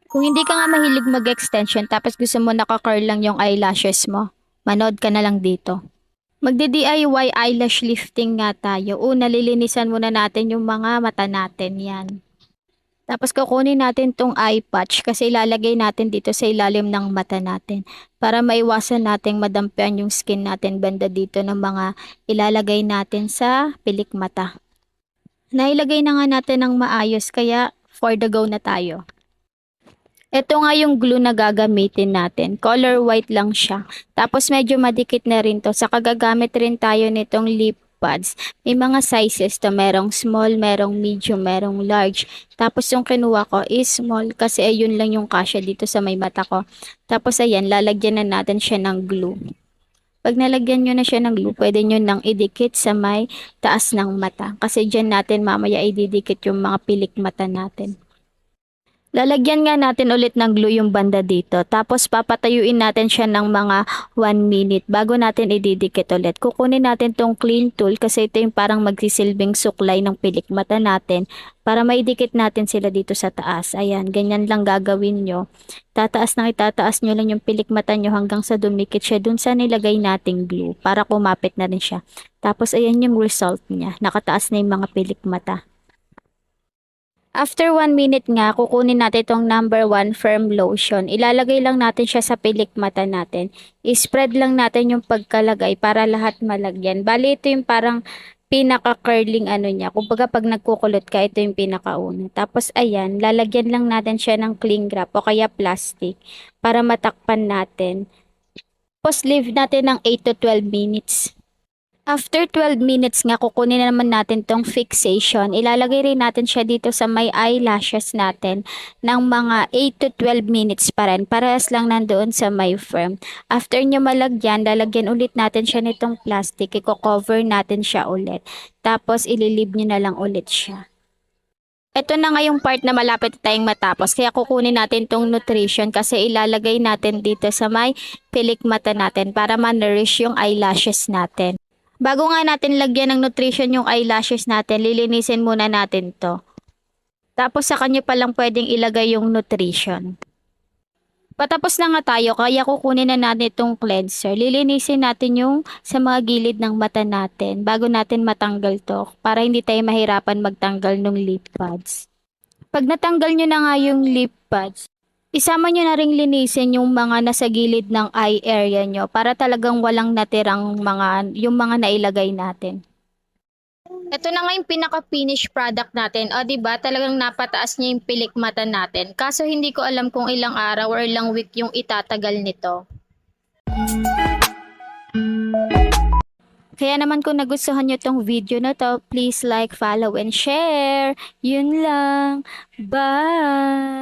Kung hindi ka nga mahilig mag-extension tapos gusto mo naka-curl lang yung eyelashes mo, manood ka na lang dito. Magdi-DIY eyelash lifting nga tayo. Una, lilinisan muna natin yung mga mata natin yan. Tapos kukunin natin tong eye patch kasi ilalagay natin dito sa ilalim ng mata natin para maiwasan nating madampian yung skin natin banda dito ng mga ilalagay natin sa pilik mata. Nailagay na nga natin ng maayos kaya for the go na tayo. Ito nga yung glue na gagamitin natin. Color white lang siya. Tapos medyo madikit na rin to. Saka gagamit rin tayo nitong lip pads. May mga sizes to. Merong small, merong medium, merong large. Tapos yung kinuha ko is small kasi ayun lang yung kasya dito sa may mata ko. Tapos ayan, lalagyan na natin siya ng glue. Pag nalagyan nyo na siya ng glue, pwede nyo nang idikit sa may taas ng mata. Kasi dyan natin mamaya ididikit yung mga pilik mata natin. Lalagyan nga natin ulit ng glue yung banda dito. Tapos papatayuin natin siya ng mga 1 minute bago natin ididikit ulit. Kukunin natin tong clean tool kasi ito yung parang magsisilbing suklay ng pilik mata natin para maidikit natin sila dito sa taas. Ayan, ganyan lang gagawin nyo. Itataas nyo lang yung pilik mata nyo hanggang sa dumikit siya dun sa nilagay nating glue para kumapit na rin siya. Tapos ayan yung result niya. Nakataas na yung mga pilik mata. After 1 minute nga, kukunin natin itong number 1 firm lotion. Ilalagay lang natin siya sa pilik mata natin. I-spread lang natin yung pagkalagay para lahat malagyan. Bali, ito yung parang pinaka-curling ano niya. Kumbaga pag nagkukulot ka, ito yung pinakauna. Tapos ayan, lalagyan lang natin siya ng cling wrap o kaya plastic para matakpan natin. Tapos leave natin ng 8 to 12 minutes. After 12 minutes nga, kukunin na naman natin tong fixation. Ilalagay rin natin siya dito sa may eyelashes natin ng mga 8 to 12 minutes pa rin. Parehas lang nandoon sa may firm. After nyo malagyan, lalagyan ulit natin siya nitong plastic. Iko-cover natin siya ulit. Tapos ililib nyo na lang ulit siya. Ito na nga yung part na malapit tayong matapos. Kaya kukunin natin tong nutrition kasi ilalagay natin dito sa may pilik mata natin para ma-nourish yung eyelashes natin. Bago nga natin lagyan ng nutrition yung eyelashes natin, lilinisin muna natin to. Tapos sa kanya pa lang pwedeng ilagay yung nutrition. Patapos na nga tayo, kaya kukunin na natin itong cleanser. Lilinisin natin yung sa mga gilid ng mata natin bago natin matanggal to para hindi tayo mahirapan magtanggal ng lip pads. Pag natanggal nyo na nga yung lip pads, isama nyo na ring linisin yung mga nasa gilid ng eye area nyo para talagang walang natirang yung mga nailagay natin. Ito na nga yung pinaka-finish product natin. O, diba? Talagang napataas niya yung pilik mata natin. Kaso hindi ko alam kung ilang araw or ilang week yung itatagal nito. Kaya naman kung nagustuhan nyo tong video na to, please like, follow, and share. Yun lang. Bye!